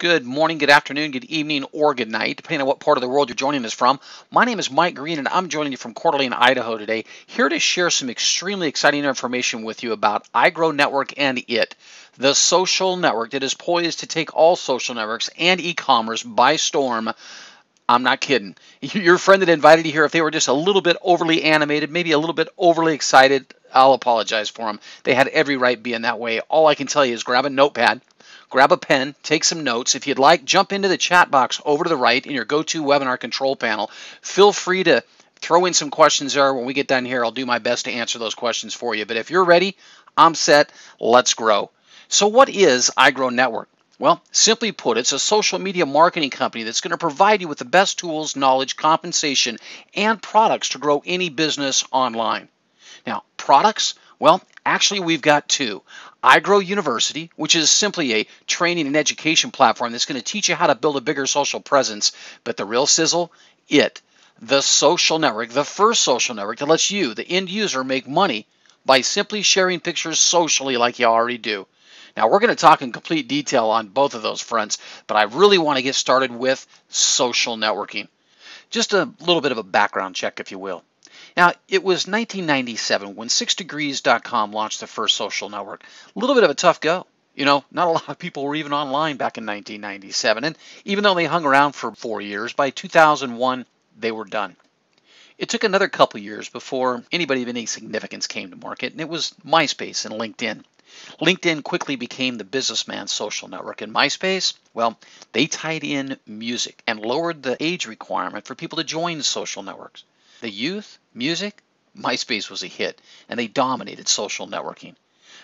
Good morning, good afternoon, good evening, or good night, depending on what part of the world you're joining us from. My name is Mike Green, and I'm joining you from Coeur d'Alene, Idaho today, here to share some extremely exciting information with you about iGrow Network and it, the social network that is poised to take all social networks and e-commerce by storm. I'm not kidding. Your friend that invited you here, if they were just a little bit overly animated, maybe a little bit overly excited, I'll apologize for them. They had every right being that way. All I can tell you is grab a notepad, grab a pen, take some notes. If you'd like, jump into the chat box over to the right in your go-to webinar control panel. Feel free to throw in some questions there. When we get done here, I'll do my best to answer those questions for you. But if you're ready, I'm set. Let's grow. So what is iGrow Network? Well, simply put, it's a social media marketing company that's going to provide you with the best tools, knowledge, compensation, and products to grow any business online. Now, products, well, actually we've got two. iGrow University, which is simply a training and education platform that's going to teach you how to build a bigger social presence. But the real sizzle, the social network, the first social network that lets you, the end user, make money by simply sharing pictures socially like you already do. Now, we're going to talk in complete detail on both of those fronts, but I really want to get started with social networking. Just a little bit of a background check, if you will. Now, it was 1997 when 6degrees.com launched the first social network. A little bit of a tough go. You know, not a lot of people were even online back in 1997. And even though they hung around for 4 years, by 2001, they were done. It took another couple years before anybody of any significance came to market, and it was MySpace and LinkedIn. LinkedIn quickly became the businessman's social network, and MySpace, well, they tied in music and lowered the age requirement for people to join social networks. The youth, music, MySpace was a hit, and they dominated social networking.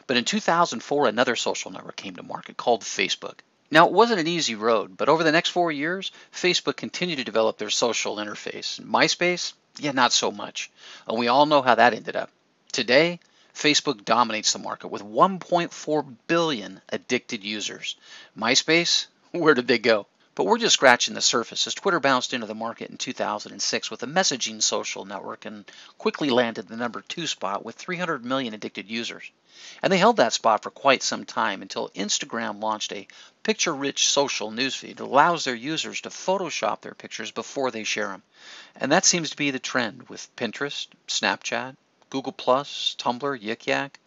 But in 2004, another social network came to market called Facebook. Now, it wasn't an easy road, but over the next 4 years, Facebook continued to develop their social interface. MySpace, yeah, not so much. And we all know how that ended up. Today, Facebook dominates the market with 1.4 billion addicted users. MySpace, where did they go? But we're just scratching the surface as Twitter bounced into the market in 2006 with a messaging social network and quickly landed the #2 spot with 300 million addicted users. And they held that spot for quite some time until Instagram launched a picture-rich social newsfeed that allows their users to Photoshop their pictures before they share them. And that seems to be the trend with Pinterest, Snapchat, Google+, Tumblr, Yik Yak,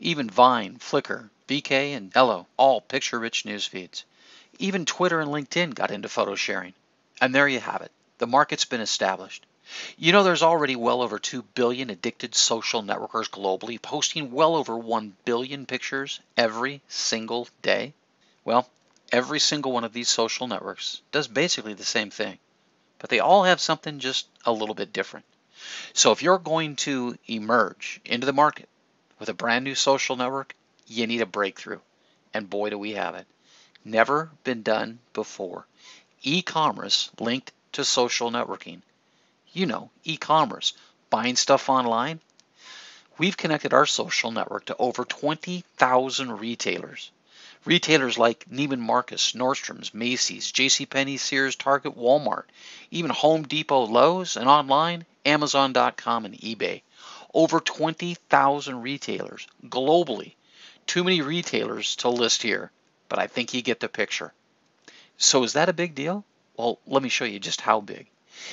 even Vine, Flickr, VK, and Ello, all picture-rich news feeds. Even Twitter and LinkedIn got into photo sharing. And there you have it. The market's been established. You know, there's already well over 2 billion addicted social networkers globally, posting well over 1 billion pictures every single day. Well, every single one of these social networks does basically the same thing, but they all have something just a little bit different. So if you're going to emerge into the market with a brand new social network, you need a breakthrough. And boy, do we have it. Never been done before. E-commerce linked to social networking. You know, e-commerce, buying stuff online. We've connected our social network to over 20,000 retailers. Retailers like Neiman Marcus, Nordstrom's, Macy's, JCPenney, Sears, Target, Walmart, even Home Depot, Lowe's, and online, Amazon.com and eBay. Over 20,000 retailers globally. Too many retailers to list here, but I think you get the picture. So is that a big deal? Well, let me show you just how big.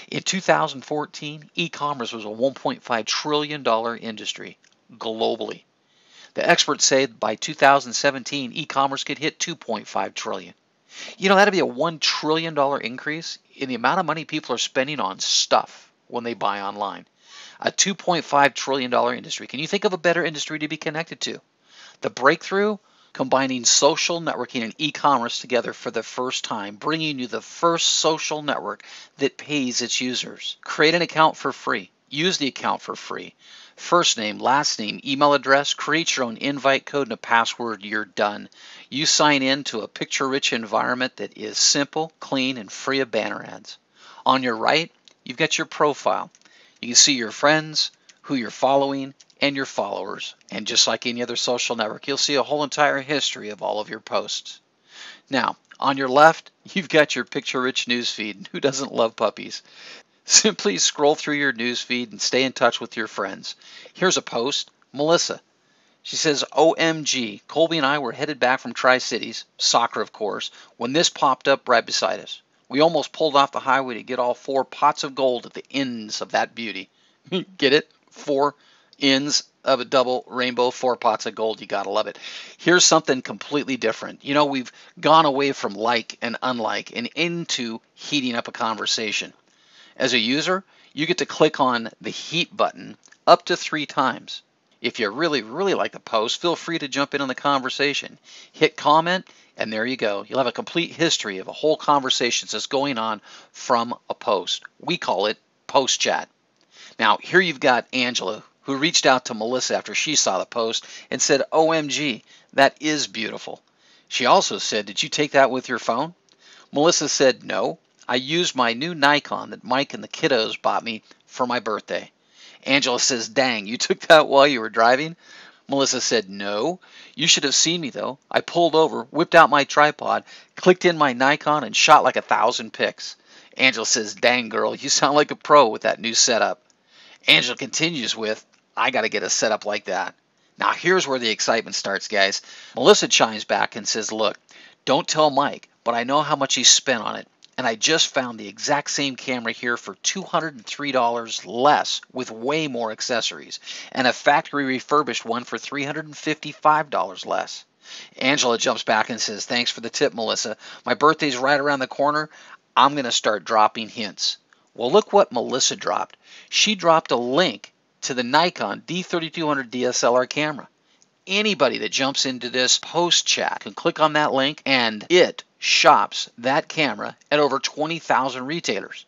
In 2014, e-commerce was a $1.5 trillion industry globally. The experts say by 2017, e-commerce could hit $2.5 trillion. You know, that'd be a $1 trillion increase in the amount of money people are spending on stuff when they buy online. A $2.5 trillion industry. Can you think of a better industry to be connected to? The breakthrough, combining social networking and e-commerce together for the first time, bringing you the first social network that pays its users. Create an account for free. Use the account for free. First name, last name, email address, create your own invite code and a password, you're done. You sign in to a picture-rich environment that is simple, clean, and free of banner ads. On your right, you've got your profile. You can see your friends, who you're following, and your followers. And just like any other social network, you'll see a whole entire history of all of your posts. Now, on your left, you've got your picture-rich newsfeed. Who doesn't love puppies? Simply scroll through your newsfeed and stay in touch with your friends. Here's a post. Melissa, She says, OMG, Colby and I were headed back from Tri-Cities, soccer of course, when this popped up right beside us. We almost pulled off the highway to get all 4 pots of gold at the ends of that beauty. Get it? 4 ends of a double rainbow, 4 pots of gold. You gotta love it. Here's something completely different. You know, we've gone away from like and unlike and into heating up a conversation. As a user, you get to click on the heat button up to 3 times. If you really like the post, feel free to jump in on the conversation. Hit comment, and there you go. You'll have a complete history of a whole conversation that's going on from a post. We call it post chat. Now, here you've got Angela, who reached out to Melissa after she saw the post and said, OMG, that is beautiful. She also said, did you take that with your phone? Melissa said, no, I used my new Nikon that Mike and the kiddos bought me for my birthday. Angela says, dang, you took that while you were driving? Melissa said, no. You should have seen me, though. I pulled over, whipped out my tripod, clicked in my Nikon, and shot like 1,000 pics. Angela says, dang, girl, you sound like a pro with that new setup. Angela continues with, I got to get a setup like that. Now, here's where the excitement starts, guys. Melissa chimes back and says, look, don't tell Mike, but I know how much he spent on it. And I just found the exact same camera here for $203 less with way more accessories, and a factory refurbished one for $355 less. Angela jumps back and says, thanks for the tip, Melissa. My birthday's right around the corner. I'm going to start dropping hints. Well, look what Melissa dropped. She dropped a link to the Nikon D3200 DSLR camera. Anybody that jumps into this post chat can click on that link, and it shops that camera at over 20,000 retailers.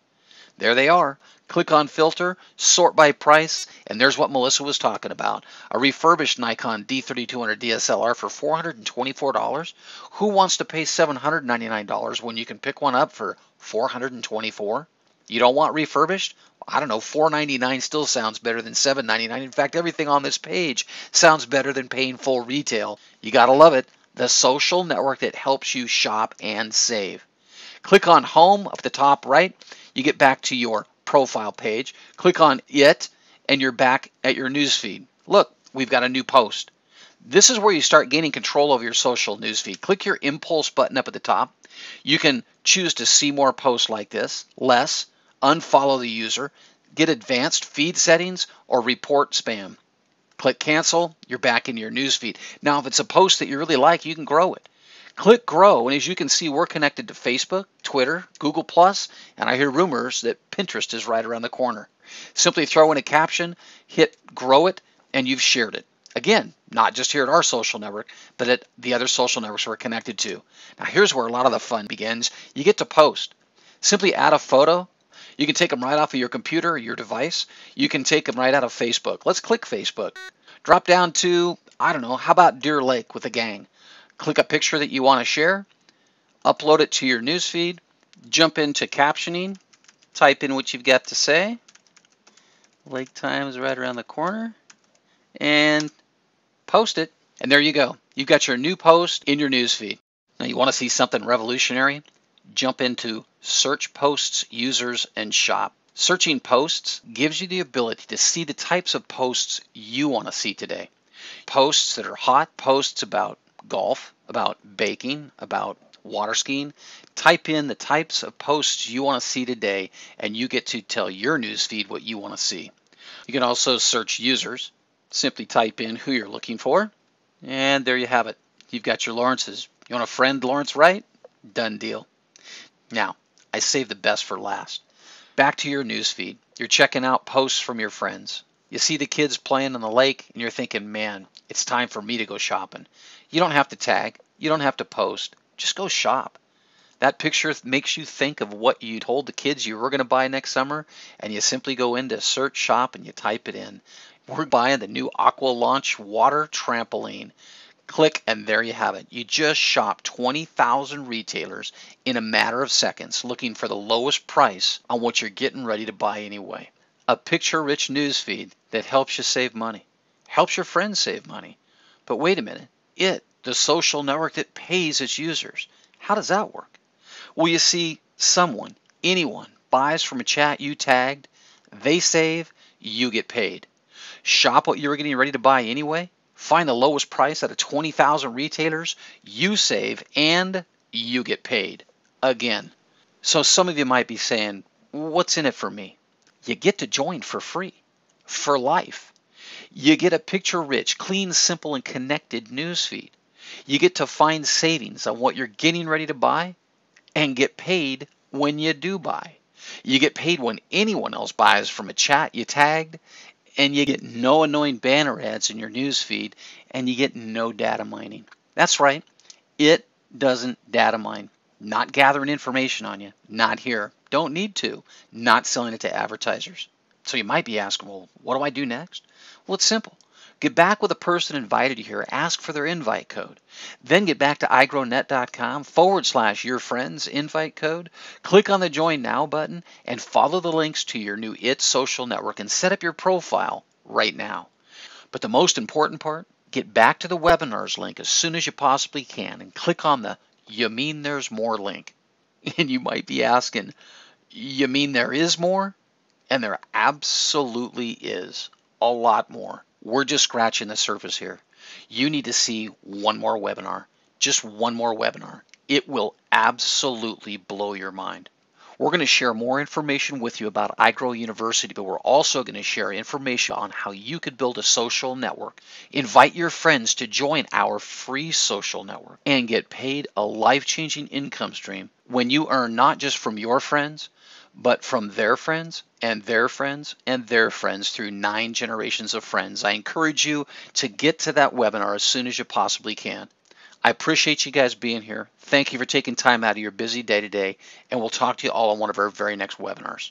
There they are. Click on filter, sort by price, and there's what Melissa was talking about. A refurbished Nikon D3200 DSLR for $424. Who wants to pay $799 when you can pick one up for $424? You don't want refurbished? I don't know, $499 still sounds better than $799. In fact, everything on this page sounds better than paying full retail. You gotta love it. The social network that helps you shop and save. Click on home up at the top right. You get back to your profile page. Click on it, and you're back at your newsfeed. Look, we've got a new post. This is where you start gaining control over your social newsfeed. Click your impulse button up at the top. You can choose to see more posts like this, less, unfollow the user, get advanced feed settings, or report spam. Click cancel, you're back in your newsfeed. Now, if it's a post that you really like, you can grow it. Click grow, and as you can see, we're connected to Facebook, Twitter, Google+, and I hear rumors that Pinterest is right around the corner. Simply throw in a caption, hit grow it, and you've shared it. Again, not just here at our social network, but at the other social networks we're connected to. Now, here's where a lot of the fun begins. You get to post. Simply add a photo. You can take them right off of your computer or your device. You can take them right out of Facebook. Let's click Facebook. Drop down to, I don't know, how about Deer Lake with a gang? Click a picture that you want to share. Upload it to your newsfeed. Jump into captioning. Type in what you've got to say. Lake time is right around the corner. And post it. And there you go. You've got your new post in your newsfeed. Now, you want to see something revolutionary? Jump into Search Posts, Users, and Shop. Searching posts gives you the ability to see the types of posts you want to see today. Posts that are hot, posts about golf, about baking, about water skiing. Type in the types of posts you want to see today, and you get to tell your newsfeed what you want to see. You can also search users. Simply type in who you're looking for, and there you have it. You've got your Lawrences. You want to friend Lawrence Wright? Done deal. Now, I saved the best for last. Back to your newsfeed. You're checking out posts from your friends. You see the kids playing on the lake, and you're thinking, man, it's time for me to go shopping. You don't have to tag. You don't have to post. Just go shop. That picture makes you think of what you told the kids you were going to buy next summer, and you simply go into search shop and you type it in. We're buying the new Aqua Launch water trampoline. Click, and there you have it. You just shopped 20,000 retailers in a matter of seconds looking for the lowest price on what you're getting ready to buy anyway. A picture-rich newsfeed that helps you save money, helps your friends save money. But wait a minute, the social network that pays its users, how does that work? Well, you see, someone, anyone, buys from a chat you tagged, they save, you get paid. Shop what you were getting ready to buy anyway, Find the lowest price out of 20,000 retailers, you save, and you get paid. Again. So some of you might be saying, what's in it for me? You get to join for free, for life. You get a picture-rich, clean, simple, and connected newsfeed. You get to find savings on what you're getting ready to buy and get paid when you do buy. You get paid when anyone else buys from a chat you tagged, and you get no annoying banner ads in your newsfeed, and you get no data mining. That's right, it doesn't data mine. Not gathering information on you, not here. Don't need to, not selling it to advertisers. So you might be asking, well, what do I do next? Well, it's simple. Get back with the person who invited you here, ask for their invite code. Then get back to igrownet.com/yourfriends invite code. Click on the Join Now button and follow the links to your new IT social network and set up your profile right now. But the most important part, get back to the webinars link as soon as you possibly can and click on the You Mean There's More link. And you might be asking, you mean there is more? And there absolutely is a lot more. We're just scratching the surface here. You need to see one more webinar, just one more webinar. It will absolutely blow your mind. We're going to share more information with you about iGrow University, but we're also going to share information on how you could build a social network. Invite your friends to join our free social network and get paid a life-changing income stream when you earn not just from your friends, but from their friends and their friends and their friends through 9 generations of friends. I encourage you to get to that webinar as soon as you possibly can. I appreciate you guys being here. Thank you for taking time out of your busy day today, and we'll talk to you all on one of our very next webinars.